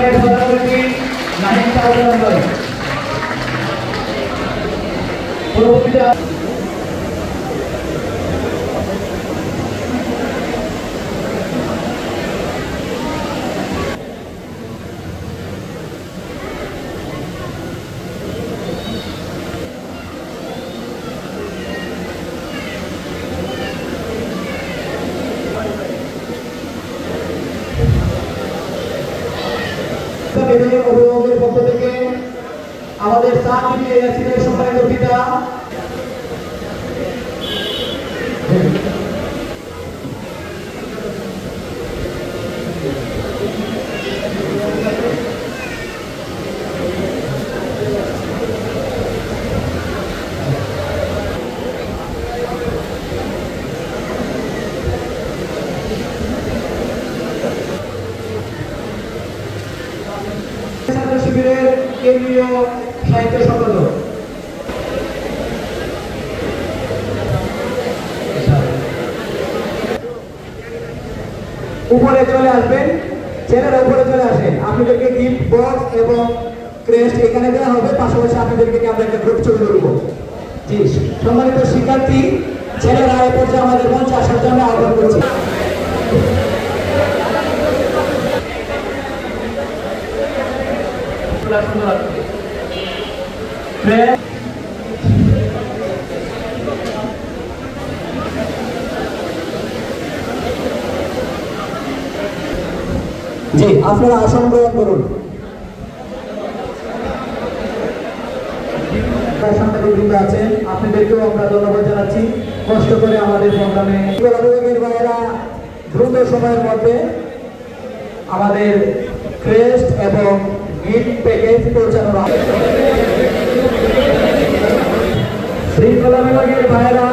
আমাদের সভাপতি নাহিদ সাহেব পরবর্তীতে অভিভাবকের পক্ষ থেকে আমাদের সম্মানিত পিতা ছাত্র শিবিরের কেন্দ্রীয় সাহিত্য সম্পাদক উপরে চলে আসবেন, ছেলেরা উপরে চলে আসেন। আপনাদেরকে গিফট বক্স এবং ক্রেস্ট এখানে দেওয়া হবে, পাশাপাশি আপনাদেরকে আমরা একটা গ্রুপ ছবি তুলব। জি, সম্মানিত শিক্ষার্থী ছেলেরা এই পর্যায়ে আমাদের মঞ্চে আসার জন্য আহ্বান করছি। জি, আপনারা আসন গ্রহণ করুন। সাংবাদিকবৃন্দ আছেন, আপনাদেরকেও আমরা ধন্যবাদ জানাচ্ছি। কষ্ট করে আমাদের প্রোগ্রামে ভাইয়েরা দ্রুত সময়ের মধ্যে আমাদের ক্রেস্ট এবং গিফট প্যাকেজ পৌঁছানো হবে। শৃঙ্খলা বিভাগের ভাইয়েরা